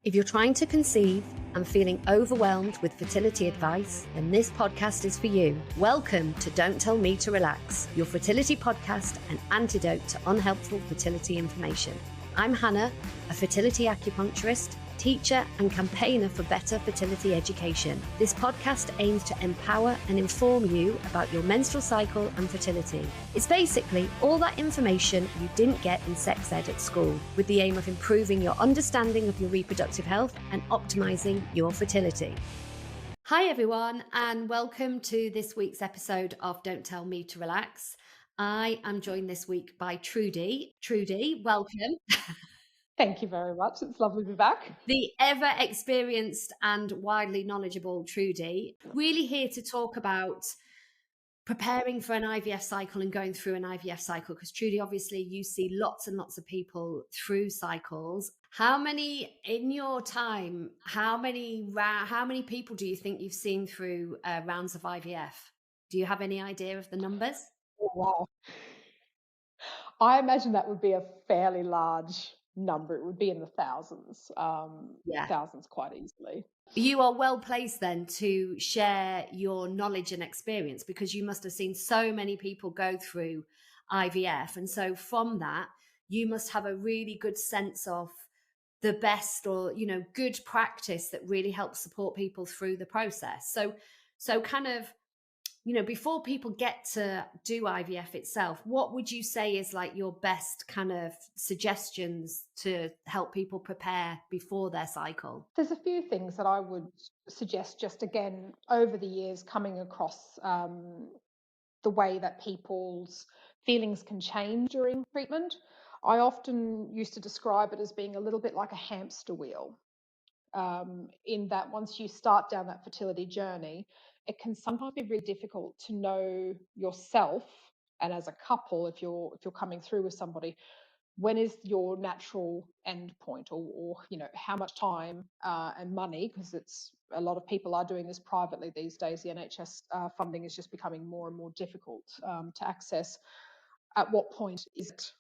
If you're trying to conceive and feeling overwhelmed with fertility advice, then this podcast is for you. Welcome to Don't Tell Me to Relax, your fertility podcast and antidote to unhelpful fertility information. I'm Hannah, a fertility acupuncturist, teacher and campaigner for better fertility education. This podcast aims to empower and inform you about your menstrual cycle and fertility. It's basically all that information you didn't get in sex ed at school, with the aim of improving your understanding of your reproductive health and optimizing your fertility. Hi everyone, and welcome to this week's episode of Don't Tell Me to Relax. I am joined this week by Trudi. Trudi, welcome. Thank you very much. It's lovely to be back. The ever experienced and widely knowledgeable Trudi, really here to talk about preparing for an IVF cycle and going through an IVF cycle, because Trudi, obviously you see lots and lots of people through cycles. How many in your time, how many people do you think you've seen through rounds of IVF? Do you have any idea of the numbers? Oh, wow. I imagine that would be a fairly large number. It would be in the thousands, thousands quite easily. You are well placed then to share your knowledge and experience, because you must have seen so many people go through IVF. And so from that, you must have a really good sense of the best or, good practice that really helps support people through the process. So kind of, before people get to do IVF itself, what would you say is like your best kind of suggestions to help people prepare before their cycle? There's a few things that I would suggest, just again, over the years coming across the way that people's feelings can change during treatment. I often used to describe it as being a little bit like a hamster wheel, in that once you start down that fertility journey, it can sometimes be really difficult to know yourself, and as a couple, if you're coming through with somebody, when is your natural end point, or how much time and money, because it's a lot of people are doing this privately these days. The NHS funding is just becoming more and more difficult to access. At what point is it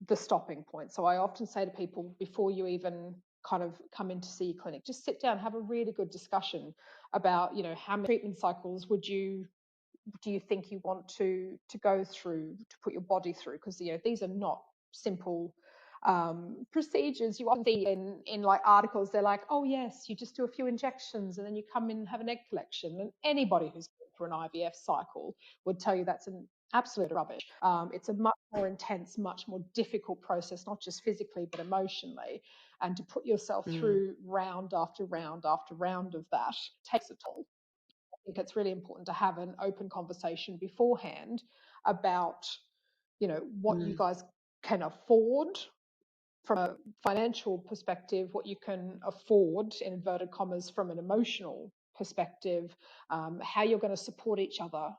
the stopping point? So I often say to people, before you even kind of come in to see your clinic, just sit down, have a really good discussion about, how many treatment cycles do you think you want to go through, to put your body through? Because these are not simple procedures. You often see in like articles, they're like, oh yes, you just do a few injections and then you come in and have an egg collection. And anybody who's been through an IVF cycle would tell you that's an absolute rubbish. It's a much more intense, much more difficult process, not just physically but emotionally. And to put yourself through round after round after round of that takes a toll. I think it's really important to have an open conversation beforehand about, what you guys can afford from a financial perspective, what you can afford, in inverted commas, from an emotional perspective, how you're going to support each other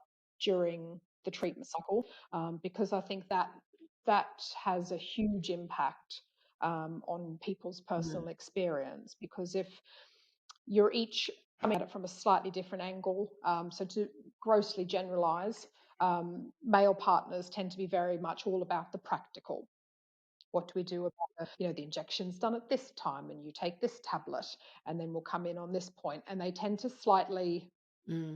during the treatment cycle, because I think that has a huge impact on people's personal experience. Because if you're each coming at it from a slightly different angle, so to grossly generalize, male partners tend to be very much all about the practical. What do we do about the injection's done at this time and you take this tablet and then we'll come in on this point, and they tend to slightly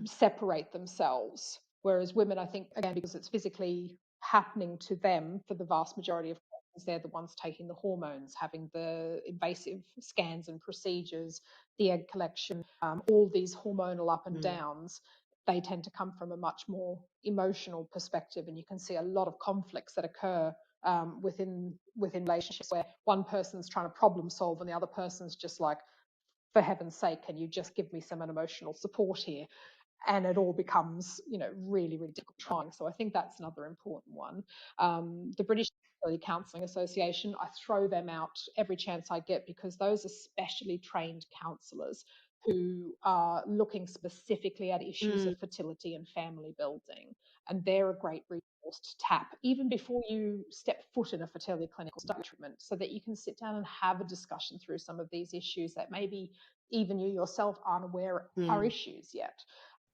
separate themselves. Whereas women, I think, again, because it's physically happening to them for the vast majority of cases, they're the ones taking the hormones, having the invasive scans and procedures, the egg collection, all these hormonal up and downs. They tend to come from a much more emotional perspective, and you can see a lot of conflicts that occur within relationships where one person's trying to problem solve and the other person's just like, for heaven's sake, can you just give me some emotional support here? And it all becomes, really, really difficult trying. So I think that's another important one. The British Fertility Counselling Association, I throw them out every chance I get, because those are specially trained counsellors who are looking specifically at issues of fertility and family building. And they're a great resource to tap, even before you step foot in a fertility clinic or start treatment, so that you can sit down and have a discussion through some of these issues that maybe even you yourself aren't aware are issues yet.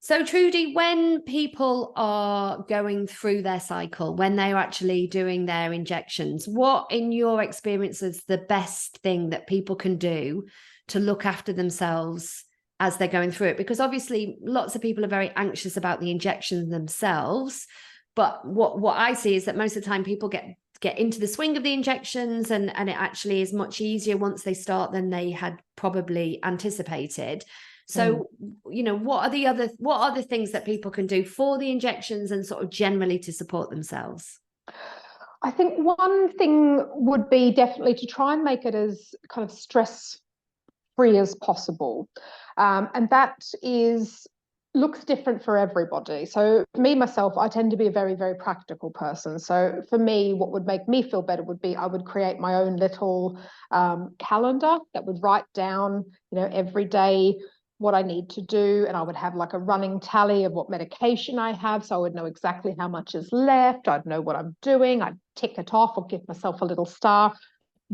So, Trudy, when people are going through their cycle, when they're actually doing their injections, what, in your experience, is the best thing that people can do to look after themselves as they're going through it? Because obviously, lots of people are very anxious about the injections themselves. But what I see is that most of the time people get into the swing of the injections, and it actually is much easier once they start than they had probably anticipated. So, what are the things that people can do for the injections and sort of generally to support themselves? I think one thing would be definitely to try and make it as kind of stress-free as possible. And that looks different for everybody. So me, myself, I tend to be a very, very practical person. So for me, what would make me feel better would be I would create my own little calendar that would write down, every day what I need to do. And I would have like a running tally of what medication I have. So I would know exactly how much is left. I'd know what I'm doing. I'd tick it off or give myself a little star.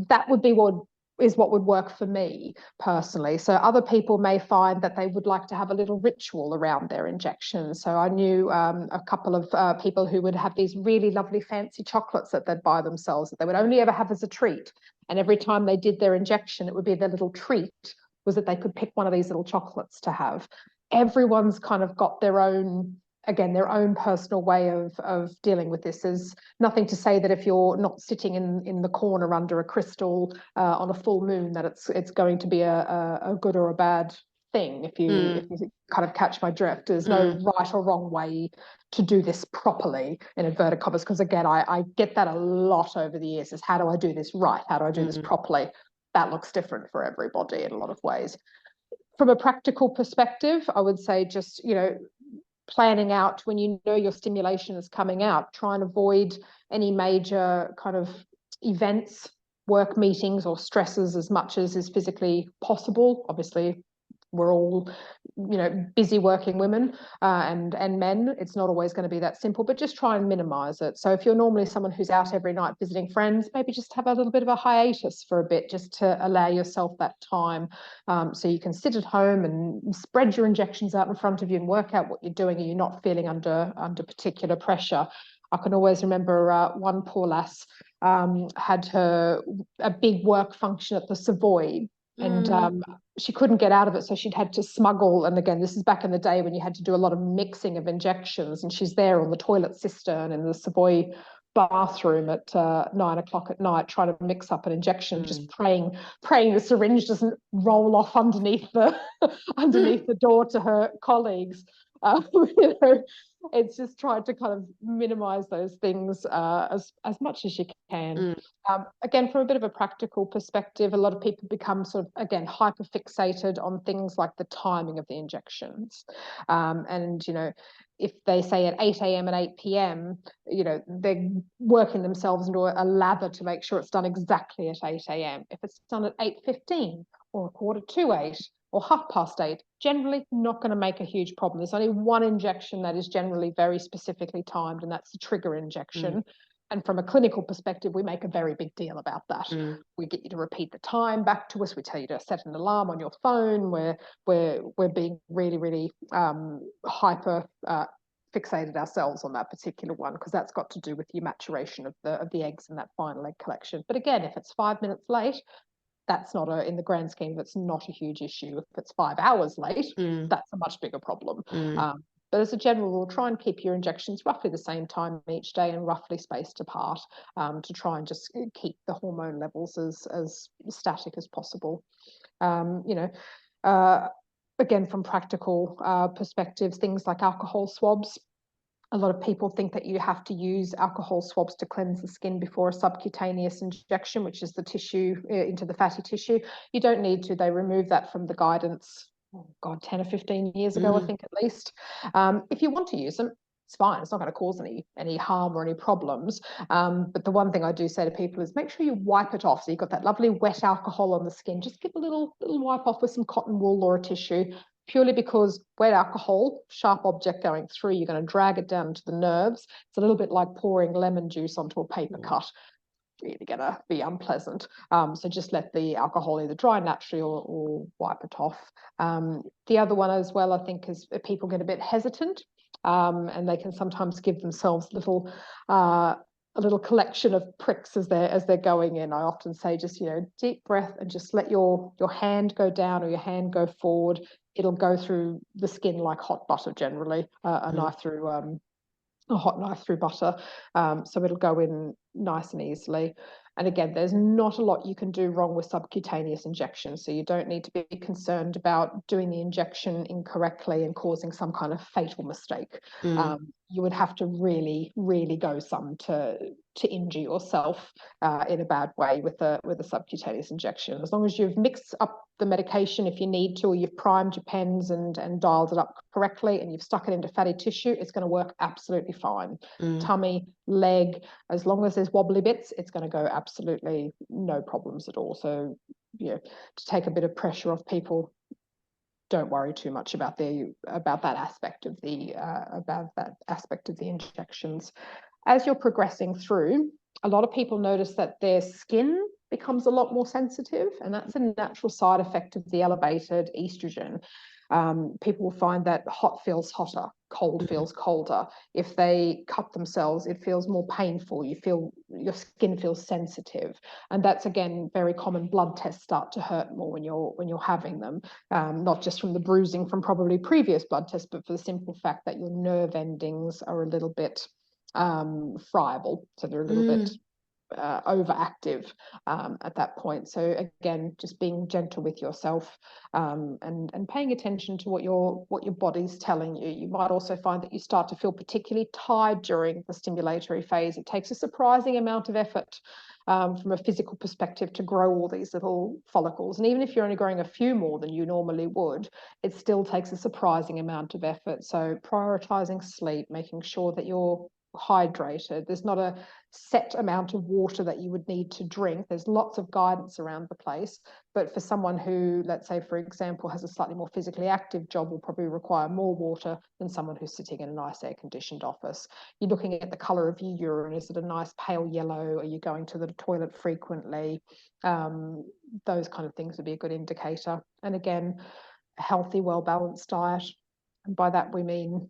That would be what would work for me personally. So other people may find that they would like to have a little ritual around their injections. So I knew a couple of people who would have these really lovely fancy chocolates that they'd buy themselves that they would only ever have as a treat. And every time they did their injection, it would be their little treat, was that they could pick one of these little chocolates to have. Everyone's kind of got their own personal way of dealing with this. There's nothing to say that if you're not sitting in the corner under a crystal on a full moon, that it's going to be a good or a bad thing. If you kind of catch my drift, there's no right or wrong way to do this properly, in inverted commas, because again, I get that a lot over the years, is how do I do this right? How do I do this properly? That looks different for everybody in a lot of ways. From a practical perspective, I would say just, planning out when your stimulation is coming out, try and avoid any major kind of events, work meetings or stresses as much as is physically possible. Obviously, we're all, busy working women and men. It's not always going to be that simple, but just try and minimize it. So if you're normally someone who's out every night visiting friends, maybe just have a little bit of a hiatus for a bit, just to allow yourself that time, so you can sit at home and spread your injections out in front of you and work out what you're doing, and you're not feeling under particular pressure. I can always remember one poor lass had a big work function at the Savoy, and she couldn't get out of it, so she'd had to smuggle. And again, this is back in the day when you had to do a lot of mixing of injections, and she's there on the toilet cistern in the Savoy bathroom at 9 o'clock at night trying to mix up an injection, just praying the syringe doesn't roll off underneath the door to her colleagues. It's just trying to kind of minimize those things as much as you can. Again, from a bit of a practical perspective, a lot of people become sort of, again, hyper fixated on things like the timing of the injections. And, if they say at 8 a.m. and 8 p.m., they're working themselves into a lather to make sure it's done exactly at 8 a.m. If it's done at 8:15 or 7:45 or 8:30, generally not going to make a huge problem. There's only one injection that is generally very specifically timed, and that's the trigger injection. And from a clinical perspective, we make a very big deal about that. We get you to repeat the time back to us. We tell you to set an alarm on your phone. We're being really, really hyper fixated ourselves on that particular one, because that's got to do with your maturation of the eggs and that final egg collection. But again, if it's 5 minutes late, that's not in the grand scheme, that's not a huge issue. If it's 5 hours late, that's a much bigger problem. But as a general rule, try and keep your injections roughly the same time each day and roughly spaced apart, to try and just keep the hormone levels as static as possible. Again, from practical perspectives, things like alcohol swabs. A lot of people think that you have to use alcohol swabs to cleanse the skin before a subcutaneous injection, which is the tissue into the fatty tissue. You don't need to. They removed that from the guidance, 10 or 15 years ago, I think, at least. If you want to use them, it's fine. It's not going to cause any harm or any problems. But the one thing I do say to people is make sure you wipe it off. So you've got that lovely wet alcohol on the skin. Just give a little wipe off with some cotton wool or a tissue, purely because wet alcohol, sharp object going through, you're going to drag it down to the nerves. It's a little bit like pouring lemon juice onto a paper cut. really going to be unpleasant. So just let the alcohol either dry naturally or wipe it off. The other one as well, I think, is people get a bit hesitant, and they can sometimes give themselves a little collection of pricks as they're going in. I often say, just, deep breath and just let your hand go down or your hand go forward. It'll go through the skin like hot butter generally, a knife through a hot knife through butter. So it'll go in nice and easily. And again, there's not a lot you can do wrong with subcutaneous injections. So you don't need to be concerned about doing the injection incorrectly and causing some kind of fatal mistake. You would have to really, really go some to injure yourself in a bad way with a subcutaneous injection. As long as you've mixed up the medication if you need to, or you've primed your pens and dialed it up correctly, and you've stuck it into fatty tissue, it's going to work absolutely fine. Tummy, leg, as long as there's wobbly bits, it's going to go absolutely no problems at all. So, to take a bit of pressure off people, don't worry too much about that aspect of the injections. As you're progressing through, a lot of people notice that their skin becomes a lot more sensitive, and that's a natural side effect of the elevated estrogen. People will find that hot feels hotter, cold feels colder. If they cut themselves, it feels more painful. Your skin feels sensitive, and that's again very common. Blood tests start to hurt more when you're having them, not just from the bruising from probably previous blood tests, but for the simple fact that your nerve endings are a little bit friable, so they're a little bit overactive at that point. So again, just being gentle with yourself, and paying attention to what your body's telling you. You might also find that you start to feel particularly tired during the stimulatory phase. It takes a surprising amount of effort from a physical perspective to grow all these little follicles. And even if you're only growing a few more than you normally would, it still takes a surprising amount of effort. So prioritizing sleep, making sure that you're hydrated. There's not a set amount of water that you would need to drink. There's lots of guidance around the place, but for someone who, let's say, for example, has a slightly more physically active job, will probably require more water than someone who's sitting in a nice air-conditioned office. You're looking at the color of your urine. Is it a nice pale yellow? Are you going to the toilet frequently? Those kind of things would be a good indicator. And again, a healthy, well-balanced diet. And by that we mean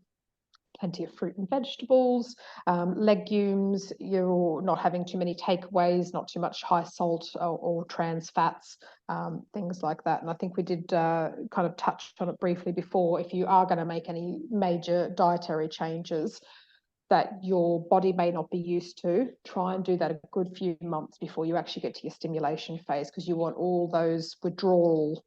plenty of fruit and vegetables, legumes. You're not having too many takeaways, not too much high salt or trans fats, things like that. And I think we did kind of touch on it briefly before. If you are going to make any major dietary changes that your body may not be used to, try and do that a good few months before you actually get to your stimulation phase, because you want all those withdrawal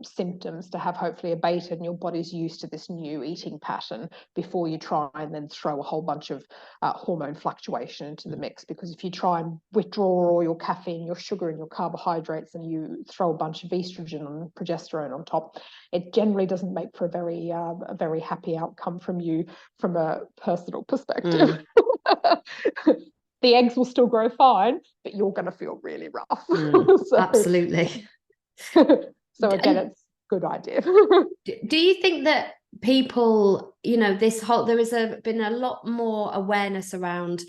symptoms to have hopefully abated and your body's used to this new eating pattern before you try and then throw a whole bunch of hormone fluctuation into the mix. Because if you try and withdraw all your caffeine, your sugar and your carbohydrates, and you throw a bunch of estrogen and progesterone on top, it generally doesn't make for a very happy outcome from you from a personal perspective. The eggs will still grow fine, but you're going to feel really rough. So, absolutely. So again, it's a good idea. Do you think that people, there is been a lot more awareness around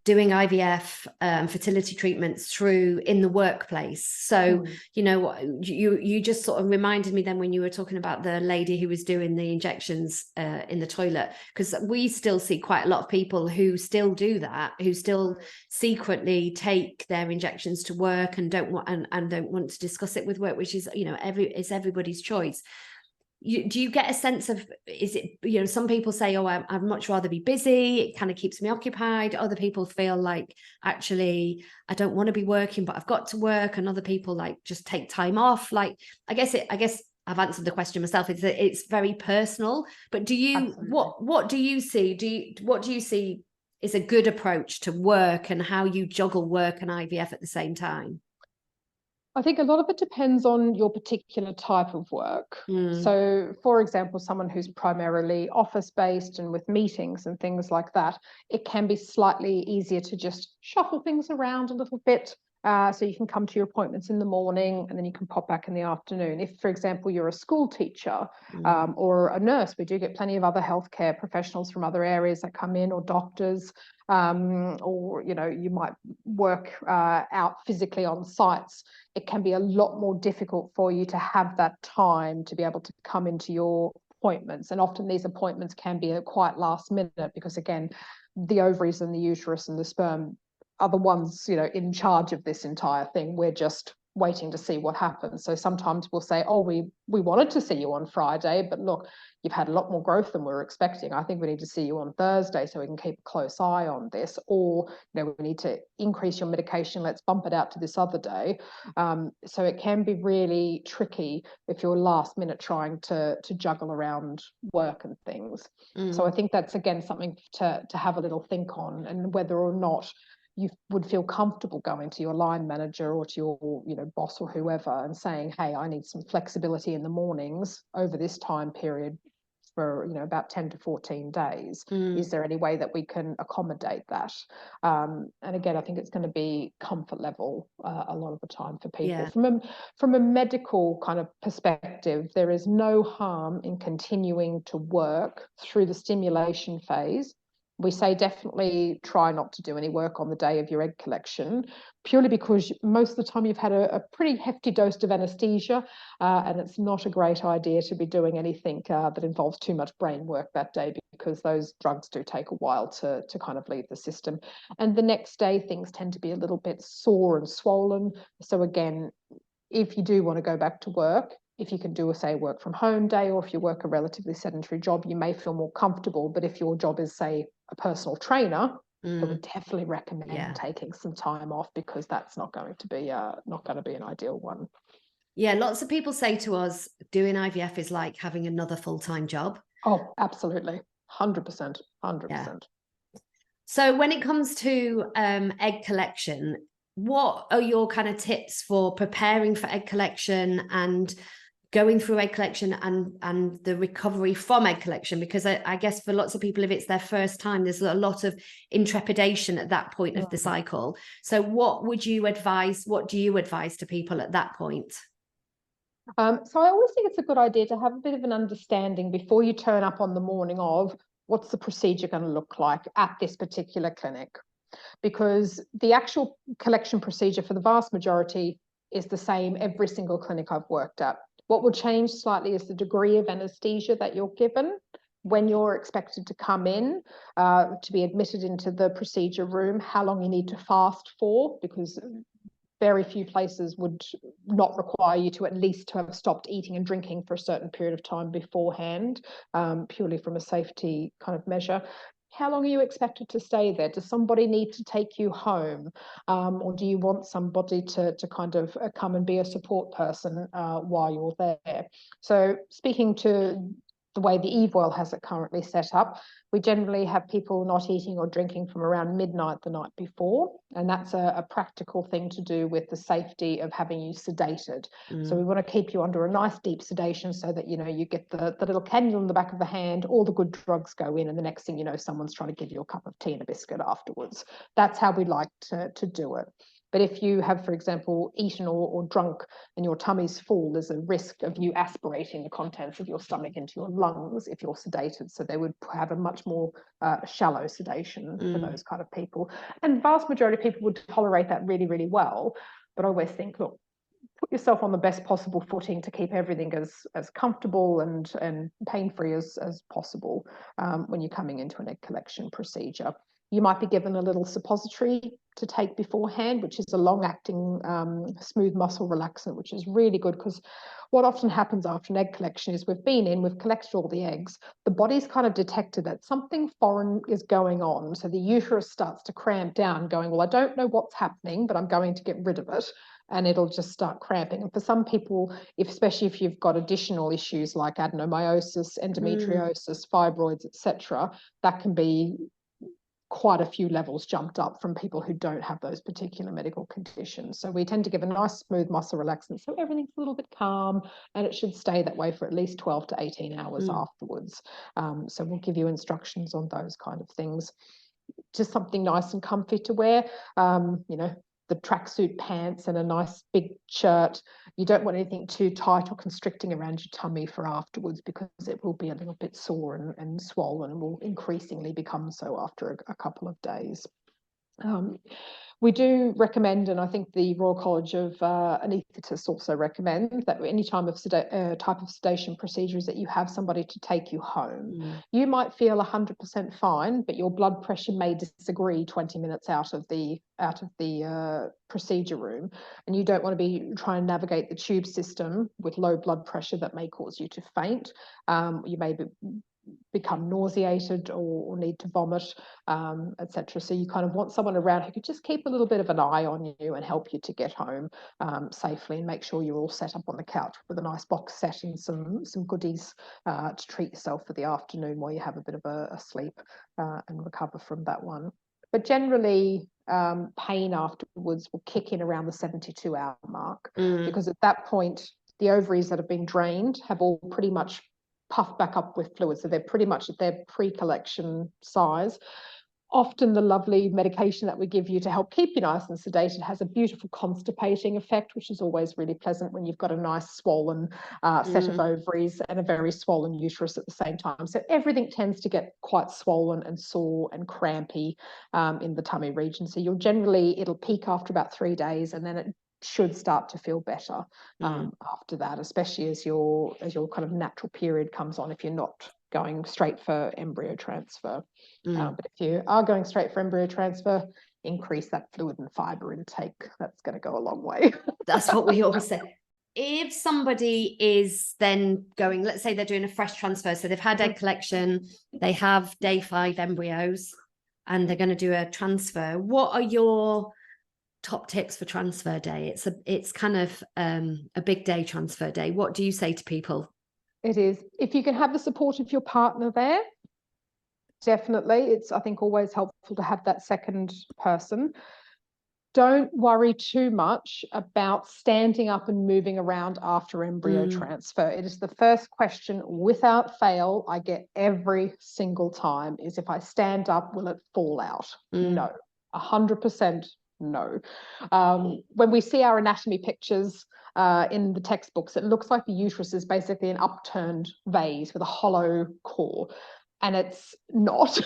doing IVF fertility treatments in the workplace? So you just sort of reminded me then when you were talking about the lady who was doing the injections in the toilet, because we still see quite a lot of people who still do that, who still secretly take their injections to work and don't want to discuss it with work, which is it's everybody's choice. Do you get a sense of, is it, some people say, oh, I'd much rather be busy, it kind of keeps me occupied. Other people feel like, actually, I don't want to be working, but I've got to work. And other people like just take time off. Like, I guess I've answered the question myself. It's very personal, but do you, what do you see? What do you see is a good approach to work and how you juggle work and IVF at the same time? I think a lot of it depends on your particular type of work. So, for example, someone who's primarily office-based and with meetings and things like that, it can be slightly easier to just shuffle things around a little bit So you can come to your appointments in the morning and then you can pop back in the afternoon. If, for example, you're a school teacher or a nurse, we do get plenty of other healthcare professionals from other areas that come in, or doctors, or, you know, you might work out physically on sites. It can be a lot more difficult for you to have that time to be able to come into your appointments. And often these appointments can be quite last minute because, again, the ovaries and the uterus and the sperm are the ones, you know, in charge of this entire thing. We're just waiting to see what happens. So sometimes we'll say, oh, we wanted to see you on Friday, but look, you've had a lot more growth than we were expecting. I think we need to see you on Thursday so we can keep a close eye on this. Or, you know, we need to increase your medication. Let's bump it out to this other day. So it can be really tricky if you're last minute trying to juggle around work and things. So I think that's, again, something to have a little think on, and whether or not you would feel comfortable going to your line manager or to your, you know, boss or whoever and saying, hey, I need some flexibility in the mornings over this time period for, you know, about 10 to 14 days. Is there any way that we can accommodate that? And again, I think it's going to be comfort level a lot of the time for people. Yeah. From a medical kind of perspective, there is no harm in continuing to work through the stimulation phase. We say definitely try not to do any work on the day of your egg collection, purely because most of the time you've had a pretty hefty dose of anesthesia, and it's not a great idea to be doing anything that involves too much brain work that day, because those drugs do take a while to kind of leave the system. And the next day things tend to be a little bit sore and swollen. So again, if you do want to go back to work, if you can do a, say, work from home day, or if you work a relatively sedentary job, you may feel more comfortable. But if your job is, say, a personal trainer, I would definitely recommend taking some time off, because that's not going to be an ideal one. Yeah, lots of people say to us, doing IVF is like having another full-time job. Oh, absolutely. 100%. 100%. Yeah. So when it comes to egg collection, what are your kind of tips for preparing for egg collection and going through egg collection and the recovery from egg collection? Because I guess for lots of people, if it's their first time, there's a lot of intrepidation at that point of the cycle. So what do you advise to people at that point? So I always think it's a good idea to have a bit of an understanding before you turn up on the morning of what's the procedure going to look like at this particular clinic, because the actual collection procedure for the vast majority is the same every single clinic I've worked at. What will change slightly is the degree of anesthesia that you're given when you're expected to come in to be admitted into the procedure room, how long you need to fast for, because very few places would not require you to at least have stopped eating and drinking for a certain period of time beforehand, purely from a safety kind of measure. How long are you expected to stay there? Does somebody need to take you home? Or do you want somebody to kind of come and be a support person while you're there? So speaking to the way the Evewell has it currently set up, we generally have people not eating or drinking from around midnight the night before, and that's a practical thing to do with the safety of having you sedated. So we want to keep you under a nice deep sedation so that, you know, you get the little cannula in the back of the hand, all the good drugs go in, and the next thing you know, someone's trying to give you a cup of tea and a biscuit afterwards. That's how we like to do it. But if you have, for example, eaten or drunk and your tummy's full, there's a risk of you aspirating the contents of your stomach into your lungs if you're sedated. So they would have a much more shallow sedation for those kind of people. And vast majority of people would tolerate that really, really well. But I always think, look, put yourself on the best possible footing to keep everything as comfortable and pain-free as possible when you're coming into an egg collection procedure. You might be given a little suppository to take beforehand, which is a long-acting smooth muscle relaxant, which is really good, because what often happens after an egg collection is we've collected all the eggs, the body's kind of detected that something foreign is going on. So the uterus starts to cramp down, going, well, I don't know what's happening, but I'm going to get rid of it. And it'll just start cramping. And for some people, especially if you've got additional issues like adenomyosis, endometriosis, fibroids, etc., that can be quite a few levels jumped up from people who don't have those particular medical conditions. So we tend to give a nice smooth muscle relaxant so everything's a little bit calm, and it should stay that way for at least 12 to 18 hours afterwards. So we'll give you instructions on those kind of things. Just something nice and comfy to wear. You know, the tracksuit pants and a nice big shirt. You don't want anything too tight or constricting around your tummy for afterwards, because it will be a little bit sore and swollen, and will increasingly become so after a couple of days. We do recommend, and I think the Royal College of Anaesthetists also recommend, that any type of sedation procedures that you have somebody to take you home. You might feel 100% fine, but your blood pressure may disagree 20 minutes out of the procedure room, and you don't want to be trying to navigate the tube system with low blood pressure that may cause you to faint. You may become nauseated or need to vomit, etc. So you kind of want someone around who could just keep a little bit of an eye on you and help you to get home safely, and make sure you're all set up on the couch with a nice box set and some goodies to treat yourself for the afternoon while you have a bit of a sleep and recover from that one. But generally, pain afterwards will kick in around the 72-hour mark, because at that point, the ovaries that have been drained have all pretty much puffed back up with fluid. So they're pretty much at their pre-collection size. Often the lovely medication that we give you to help keep you nice and sedated has a beautiful constipating effect, which is always really pleasant when you've got a nice swollen set of ovaries and a very swollen uterus at the same time. So everything tends to get quite swollen and sore and crampy in the tummy region. So it'll peak after about 3 days, and then it should start to feel better after that, especially as your kind of natural period comes on, if you're not going straight for embryo transfer. But if you are going straight for embryo transfer, increase that fluid and fibre intake. That's going to go a long way. That's what we always say. If somebody is then going, let's say they're doing a fresh transfer, so they've had egg collection, they have day 5 embryos, and they're going to do a transfer, what are your top tips for transfer day? It's kind of a big day, transfer day. What do you say to people? It is. If you can have the support of your partner there, definitely. It's, I think, always helpful to have that second person. Don't worry too much about standing up and moving around after embryo transfer. It is the first question without fail I get every single time, is if I stand up, will it fall out? No, 100% no. When we see our anatomy pictures in the textbooks, it looks like the uterus is basically an upturned vase with a hollow core, and it's not.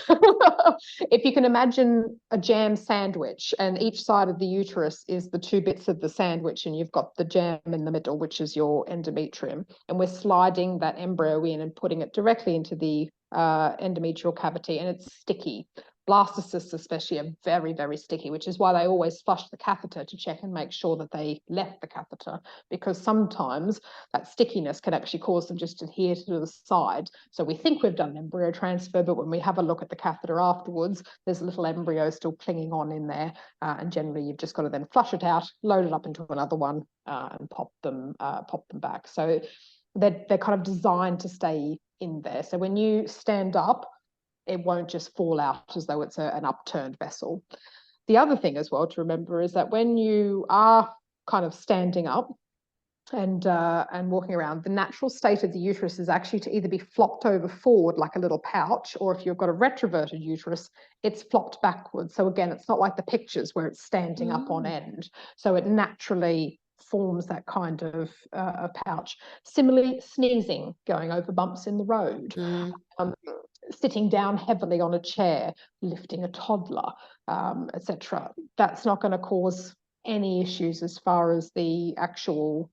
If you can imagine a jam sandwich, and each side of the uterus is the 2 bits of the sandwich, and you've got the jam in the middle, which is your endometrium, and we're sliding that embryo in and putting it directly into the endometrial cavity, and it's sticky. Blastocysts especially are very, very sticky, which is why they always flush the catheter to check and make sure that they left the catheter, because sometimes that stickiness can actually cause them just to adhere to the side. So we think we've done an embryo transfer, but when we have a look at the catheter afterwards, there's a little embryo still clinging on in there, and generally you've just got to then flush it out, load it up into another one, and pop them back. So they're kind of designed to stay in there. So when you stand up, it won't just fall out as though it's an upturned vessel. The other thing as well to remember is that when you are kind of standing up and walking around, the natural state of the uterus is actually to either be flopped over forward like a little pouch, or if you've got a retroverted uterus, it's flopped backwards. So again, it's not like the pictures where it's standing up on end. So it naturally forms that kind of a pouch. Similarly, sneezing, going over bumps in the road, sitting down heavily on a chair, lifting a toddler, etc. That's not going to cause any issues as far as the actual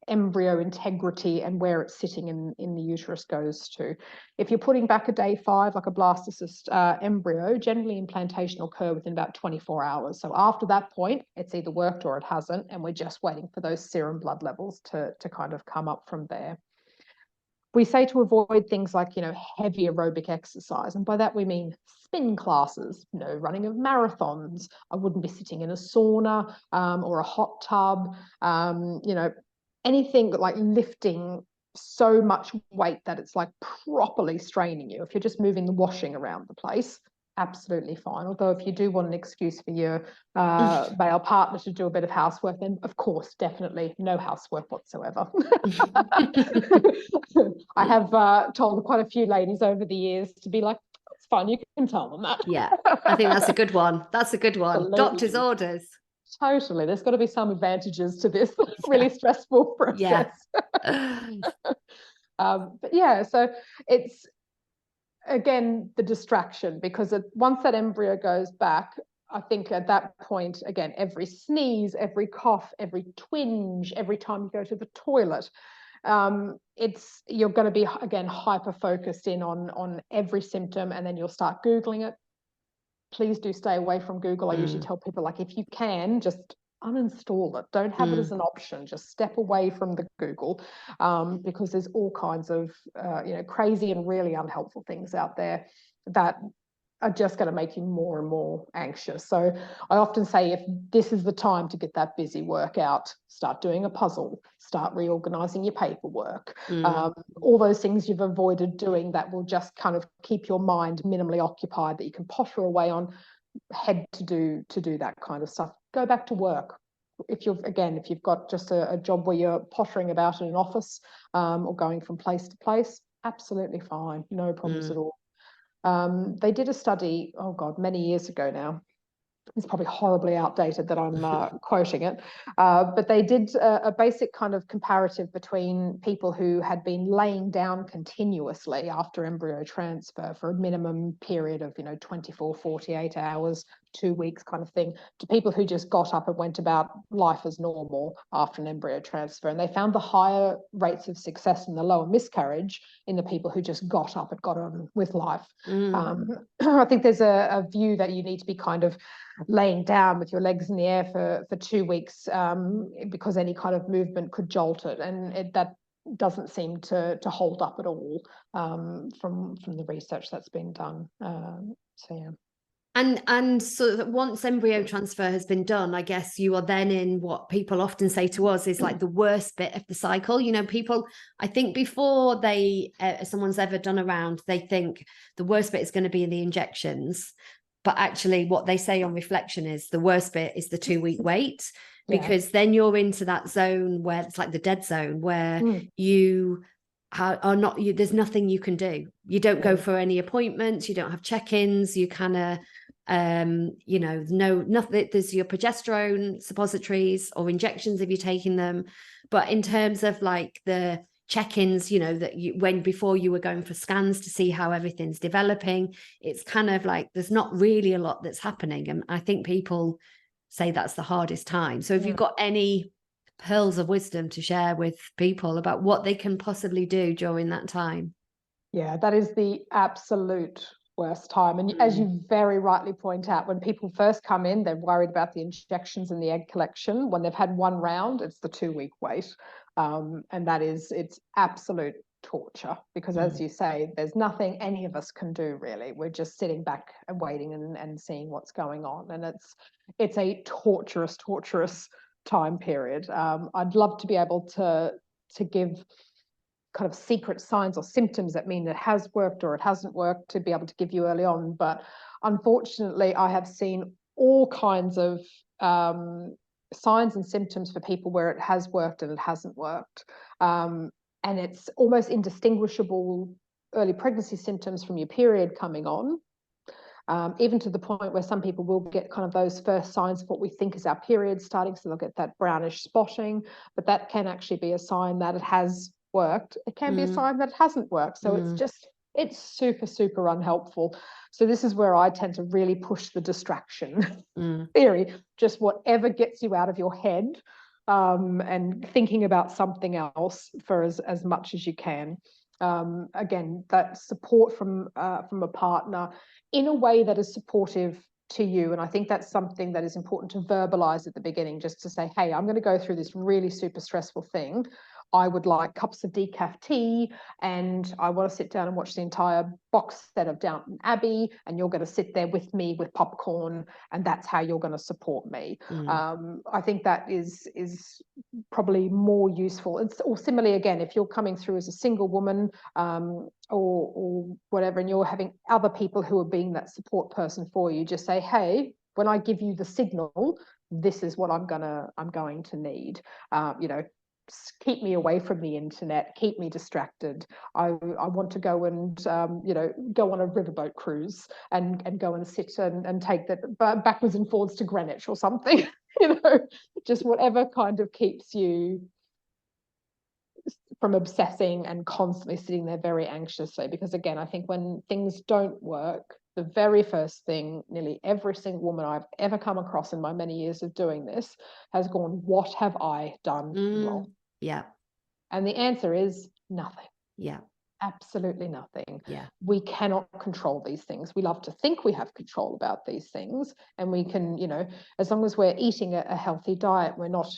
embryo integrity and where it's sitting in the uterus goes to. If you're putting back a day 5, like a blastocyst embryo, generally implantation will occur within about 24 hours. So after that point, it's either worked or it hasn't, and we're just waiting for those serum blood levels to kind of come up from there. We say to avoid things like, heavy aerobic exercise. And by that, we mean spin classes, running of marathons. I wouldn't be sitting in a sauna or a hot tub, anything like lifting so much weight that it's like properly straining you. If you're just moving the washing around the place, absolutely fine. Although if you do want an excuse for your male partner to do a bit of housework, then of course, definitely no housework whatsoever. I have told quite a few ladies over the years to be like, it's fine, you can tell them that. Yeah, I think that's a good one. That's a good one. Absolutely. Doctor's orders. Totally. There's got to be some advantages to this really stressful Yeah. process. But yeah, so it's, again, the distraction, because once that embryo goes back, I think at that point, again, every sneeze, every cough, every twinge, every time you go to the toilet, you're going to be, again, hyper focused in on every symptom, and then you'll start Googling it. Please do stay away from Google. I usually tell people, like, if you can, just uninstall it. Don't have it as an option. Just step away from the Google, because there's all kinds of crazy and really unhelpful things out there that are just going to make you more and more anxious. So I often say, if this is the time to get that busy work out, start doing a puzzle, start reorganizing your paperwork, all those things you've avoided doing that will just kind of keep your mind minimally occupied, that you can potter away on, head to do that kind of stuff. Go back to work. If you've got just a job where you're pottering about in an office, or going from place to place, absolutely fine, no problems at all. They did a study, oh God, many years ago now. It's probably horribly outdated that I'm quoting it, but they did a basic kind of comparative between people who had been laying down continuously after embryo transfer for a minimum period of 24, 48 hours, 2 weeks kind of thing, to people who just got up and went about life as normal after an embryo transfer. And they found the higher rates of success and the lower miscarriage in the people who just got up and got on with life. I think there's a view that you need to be kind of laying down with your legs in the air for 2 weeks, because any kind of movement could jolt it, and that doesn't seem to hold up at all, from the research that's been done. So yeah. And so that once embryo transfer has been done, I guess you are then in what people often say to us is like the worst bit of the cycle. People, I think before someone's ever done a round, they think the worst bit is going to be in the injections. But actually what they say on reflection is the worst bit is the 2-week wait, because then you're into that zone where it's like the dead zone, where you are not, there's nothing you can do. You don't go for any appointments, you don't have check-ins, you kind of nothing. There's your progesterone suppositories or injections if you're taking them, but in terms of like the check-ins, that before you were going for scans to see how everything's developing, it's kind of like there's not really a lot that's happening, and I think people say that's the hardest time. So if you've got any pearls of wisdom to share with people about what they can possibly do during that time. Yeah, that is the absolute worst time. And as you very rightly point out, when people first come in, they're worried about the injections and the egg collection. When they've had one round, it's the 2-week wait. And it's absolute torture, because as you say, there's nothing any of us can do really. We're just sitting back and waiting and seeing what's going on. And it's a torturous time period. I'd love to be able to give kind of secret signs or symptoms that mean it has worked or it hasn't worked, to be able to give you early on. But unfortunately, I have seen all kinds of signs and symptoms for people where it has worked and it hasn't worked. And it's almost indistinguishable early pregnancy symptoms from your period coming on. Even to the point where some people will get kind of those first signs of what we think is our period starting. So they'll get that brownish spotting, but that can actually be a sign that it has worked. It can be a sign that it hasn't worked. So it's super, super unhelpful. So this is where I tend to really push the distraction theory, just whatever gets you out of your head, and thinking about something else for as much as you can. Again, that support from a partner in a way that is supportive to you. And I think that's something that is important to verbalize at the beginning, just to say, hey, I'm going to go through this really super stressful thing. I would like cups of decaf tea, and I want to sit down and watch the entire box set of Downton Abbey, and you're going to sit there with me with popcorn, and that's how you're going to support me. I think that is probably more useful. Or similarly, again, if you're coming through as a single woman, or whatever, and you're having other people who are being that support person for you, just say, hey, when I give you the signal, this is what I'm going to need. keep me away from the internet, keep me distracted. I want to go and go on a riverboat cruise and go and sit and take that backwards and forwards to Greenwich or something. Just whatever kind of keeps you from obsessing and constantly sitting there very anxiously. Because again, I think when things don't work, the very first thing nearly every single woman I've ever come across in my many years of doing this has gone, what have I done wrong? Yeah. And the answer is nothing. Yeah. Absolutely nothing. Yeah. We cannot control these things. We love to think we have control about these things, and we can, as long as we're eating a healthy diet, we're not,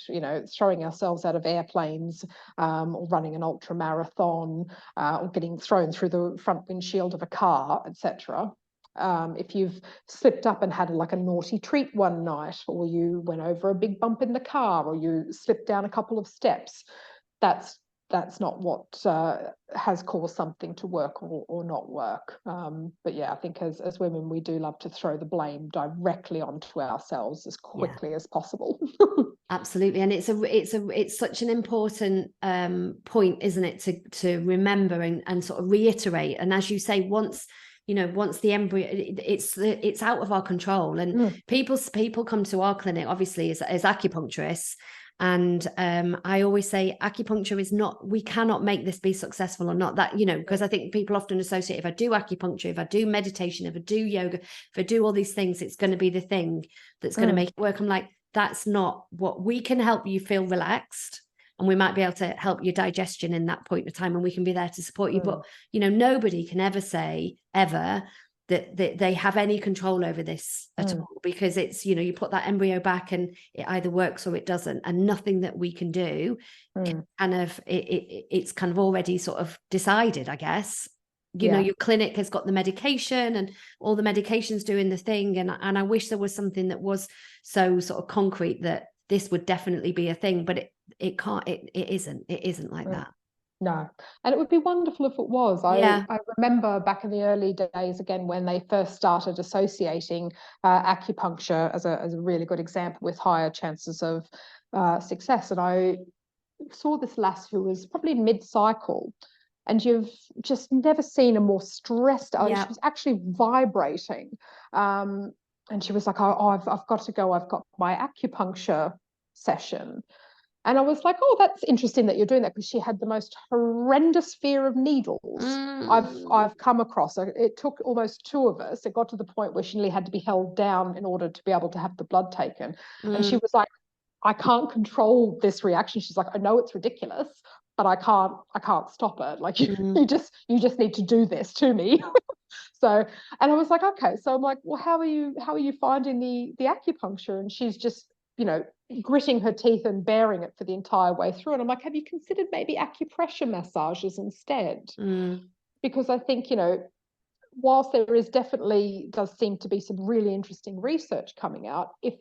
throwing ourselves out of airplanes, or running an ultra marathon, or getting thrown through the front windshield of a car, etc. If you've slipped up and had a naughty treat one night, or you went over a big bump in the car, or you slipped down a couple of steps, that's not what has caused something to work or not work. But yeah, I think as women, we do love to throw the blame directly onto ourselves as quickly as possible. Absolutely. And it's such an important point, isn't it, to remember and sort of reiterate. And as you say, once the embryo, it's out of our control. And people come to our clinic, obviously, as acupuncturists. And I always say acupuncture is not, we cannot make this be successful or not, that, because I think people often associate, if I do acupuncture, if I do meditation, if I do yoga, if I do all these things, it's going to be the thing that's going to make it work. I'm like, that's not what we can help you feel relaxed. And we might be able to help your digestion in that point of time, and we can be there to support you. But, nobody can ever say ever that they have any control over this at all, because it's, you put that embryo back and it either works or it doesn't, and nothing that we can do it's kind of already sort of decided, I guess. Your clinic has got the medication and all the medication's doing the thing. And I wish there was something that was so sort of concrete that this would definitely be a thing, but it can't, it isn't like that. No, and it would be wonderful if it was. I remember back in the early days, again, when they first started associating acupuncture as a really good example with higher chances of success. And I saw this lass who was probably mid-cycle, and you've just never seen a more stressed out. She was actually vibrating. And she was like, I've got to go. I've got my acupuncture session. And I was like, oh, that's interesting that you're doing that, because she had the most horrendous fear of needles I've come across. It took almost 2 of us. It got to the point where she nearly had to be held down in order to be able to have the blood taken. And she was like, I can't control this reaction. She's like, I know it's ridiculous, but I can't stop it. Like you just need to do this to me. So, and I was like, okay. So I'm like, well, how are you finding the acupuncture? And she's just, gritting her teeth and bearing it for the entire way through. And I'm like, have you considered maybe acupressure massages instead? Because I think, whilst there does seem to be some really interesting research coming out, if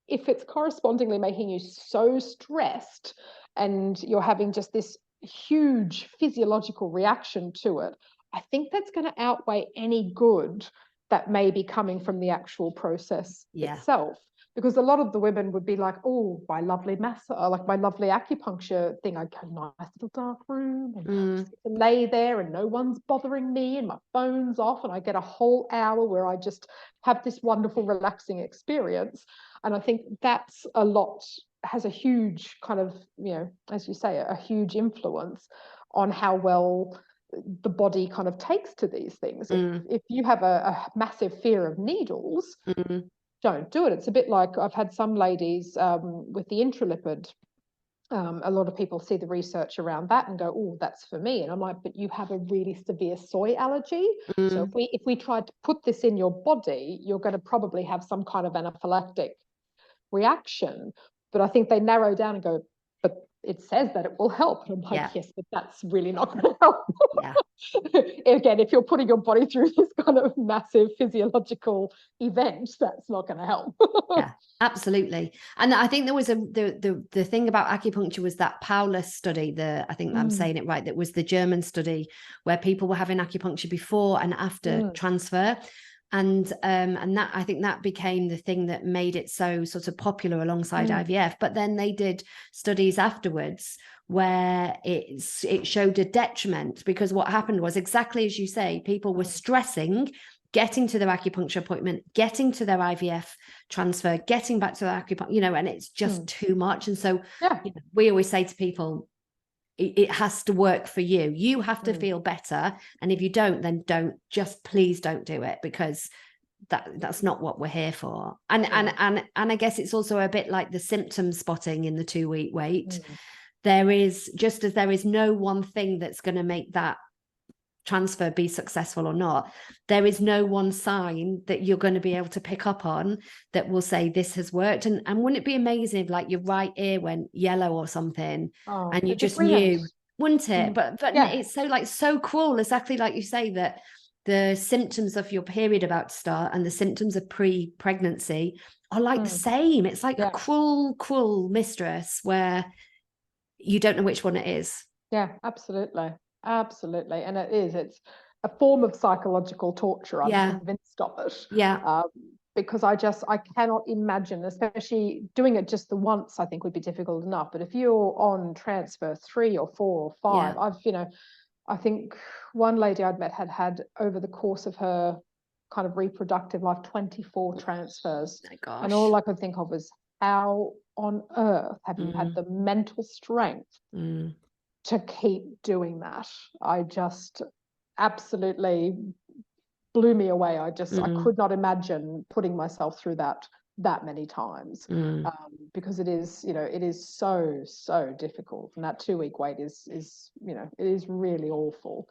it's correspondingly making you so stressed and you're having just this huge physiological reaction to it, I think that's going to outweigh any good that may be coming from the actual process itself. Because a lot of the women would be like, oh, my lovely like my lovely acupuncture thing. I go, nice little dark room and just get to lay there and no one's bothering me and my phone's off, and I get a whole hour where I just have this wonderful, relaxing experience. And I think that's has a huge kind of, as you say, a huge influence on how well the body kind of takes to these things. If you have a massive fear of needles, don't do it. It's a bit like I've had some ladies with the intralipid. A lot of people see the research around that and go, oh, that's for me. And I'm like, but you have a really severe soy allergy. So if we tried to put this in your body, you're going to probably have some kind of anaphylactic reaction. But I think they narrow down and go, but it says that it will help. And I'm like, yes, but that's really not going to help. Again, if you're putting your body through this kind of massive physiological event, that's not going to help. Absolutely. And I think there was the thing about acupuncture was that Paulus study, I think I'm saying it right, that was the German study where people were having acupuncture before and after transfer. And that, I think that became the thing that made it so sort of popular alongside IVF. But then they did studies afterwards where it showed a detriment, because what happened was, exactly as you say, people were stressing getting to their acupuncture appointment, getting to their IVF transfer, getting back to their acupuncture, and it's just too much. And so we always say to people, it has to work for you. You have to feel better. And if you don't, then please don't do it, because that's not what we're here for. And I guess it's also a bit like the symptom spotting in the 2-week wait. There is, just as there is no one thing that's going to make that transfer be successful or not, there is no one sign that you're going to be able to pick up on that will say this has worked. And wouldn't it be amazing if, like, your right ear went yellow or something, and you just knew, wouldn't it? But it's so cruel, exactly like you say, that the symptoms of your period about to start and the symptoms of pre-pregnancy are like the same. It's like a cruel mistress where you don't know which one it is. Yeah, absolutely. And it's a form of psychological torture. I'm convinced of it. Because I cannot imagine, especially doing it just the once, I think would be difficult enough. But if you're on transfer 3 or 4 or 5, I think one lady I'd met had over the course of her kind of reproductive life 24 transfers. Oh my gosh. And all I could think of was, how on earth have you had the mental strength to keep doing that? I just absolutely blew me away. I could not imagine putting myself through that many times, because it is so difficult. And that 2-week wait is it is really awful.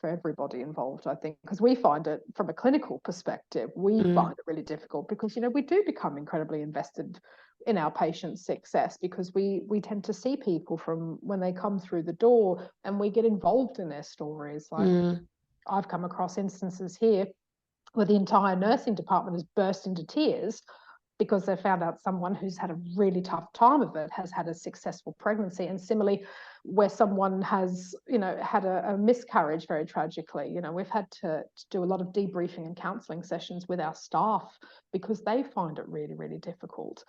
For everybody involved, I think, because we find it from a clinical perspective, we find it really difficult, because we do become incredibly invested in our patients' success, because we tend to see people from when they come through the door, and we get involved in their stories. Like, I've come across instances here where the entire nursing department has burst into tears because they found out someone who's had a really tough time of it has had a successful pregnancy. And similarly, where someone has, had a miscarriage, very tragically, we've had to do a lot of debriefing and counselling sessions with our staff, because they find it really, really difficult,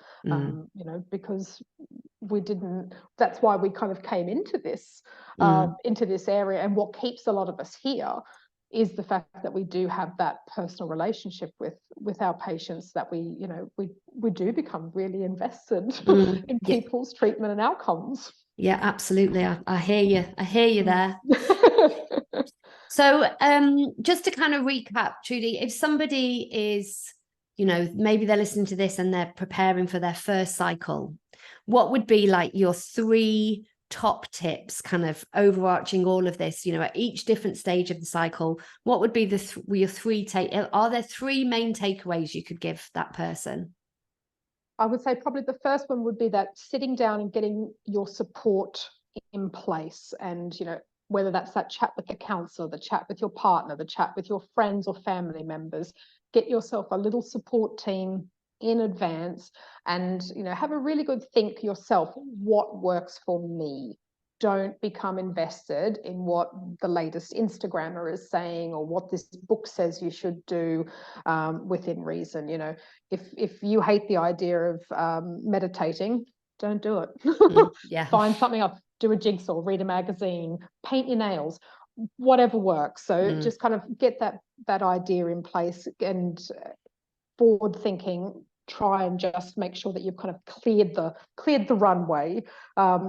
because that's why we kind of came into this area. And what keeps a lot of us here is the fact that we do have that personal relationship with our patients, that we do become really invested in people's treatment and outcomes. Yeah, absolutely. I hear you there. So just to kind of recap, Trudi, if somebody is, maybe they're listening to this and they're preparing for their first cycle, what would be like your 3 top tips, kind of overarching all of this, at each different stage of the cycle? What would be your 3 are there 3 main takeaways you could give that person? I would say probably the first one would be that sitting down and getting your support in place, and whether that's that chat with the counsellor, the chat with your partner, the chat with your friends or family members, get yourself a little support team in advance, and have a really good think yourself, what works for me. Don't become invested in what the latest Instagrammer is saying or what this book says you should do, within reason. If you hate the idea of meditating, don't do it. Find something up, do a jigsaw, read a magazine, paint your nails, whatever works. So just kind of get that idea in place, and forward thinking, try and just make sure that you've kind of cleared the runway,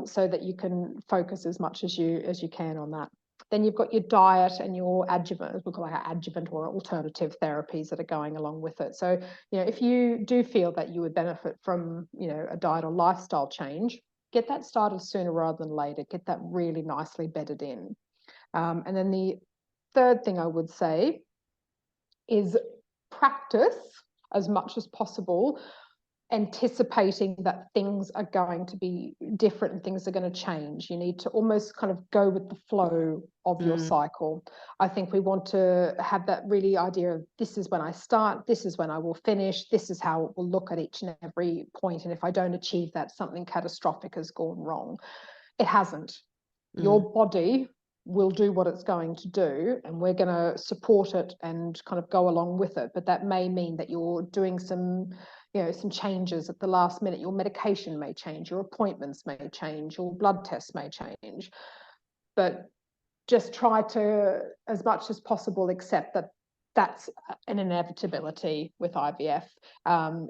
so that you can focus as much as you can on that. Then you've got your diet and your adjuvant, we call it adjuvant or alternative therapies that are going along with it. So if you do feel that you would benefit from a diet or lifestyle change, get that started sooner rather than later. Get that really nicely bedded in. And then the third thing I would say is practice as much as possible, anticipating that things are going to be different and things are going to change. You need to almost kind of go with the flow of your cycle. I think we want to have that really idea of, this is when I start, this is when I will finish, this is how it will look at each and every point. And if I don't achieve that, something catastrophic has gone wrong. It hasn't. Your body will do what it's going to do, and we're going to support it and kind of go along with it. But that may mean that you're doing some changes at the last minute. Your medication may change, your appointments may change, your blood tests may change. But just try to, as much as possible, accept that that's an inevitability with IVF.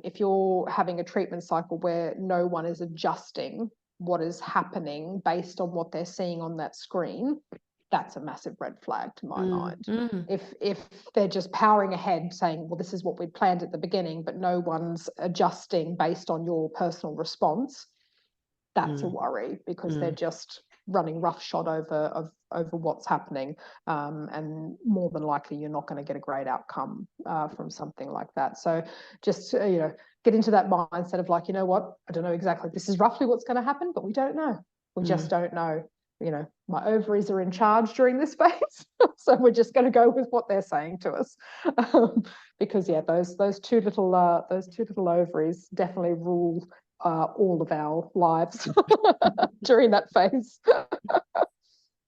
If you're having a treatment cycle where no one is adjusting what is happening based on what they're seeing on that screen, that's a massive red flag to my mind. If they're just powering ahead saying, well, this is what we'd planned at the beginning, but no one's adjusting based on your personal response, that's a worry, because they're just running roughshod over what's happening, and more than likely you're not going to get a great outcome from something like that. So just get into that mindset of like, you know what, I don't know exactly, this is roughly what's going to happen, but we don't know. We just don't know. My ovaries are in charge during this phase, so we're just going to go with what they're saying to us, because those two little ovaries definitely rule all of our lives during that phase.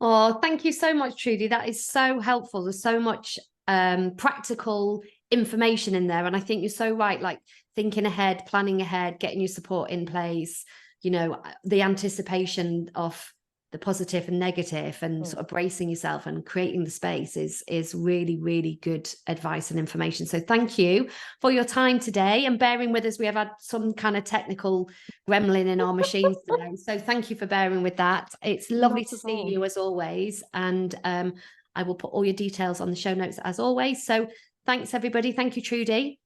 Oh, thank you so much, Trudi. That is so helpful. There's so much practical information in there, and I think you're so right. Like thinking ahead, planning ahead, getting your support in place. The anticipation of the positive and negative, and sort of bracing yourself and creating the space is really, really good advice and information. So thank you for your time today and bearing with us. We have had some kind of technical gremlin in our machines today. So thank you for bearing with that. It's lovely to see you as always. And I will put all your details on the show notes as always. So thanks, everybody. Thank you, Trudi.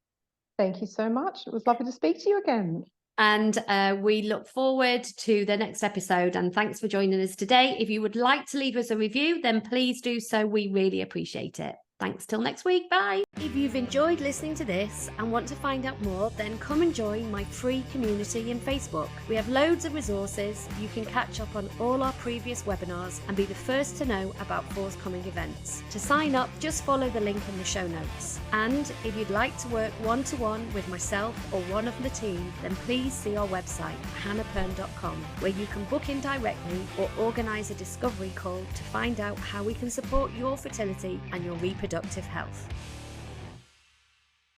Thank you so much. It was lovely to speak to you again. And we look forward to the next episode. And thanks for joining us today. If you would like to leave us a review, then please do so. We really appreciate it. Thanks till next week. Bye. If you've enjoyed listening to this and want to find out more, then come and join my free community in Facebook. We have loads of resources. You can catch up on all our previous webinars and be the first to know about forthcoming events. To sign up, just follow the link in the show notes. And if you'd like to work one-to-one with myself or one of the team, then please see our website, hannahpern.com, where you can book in directly or organise a discovery call to find out how we can support your fertility and your reproductive health.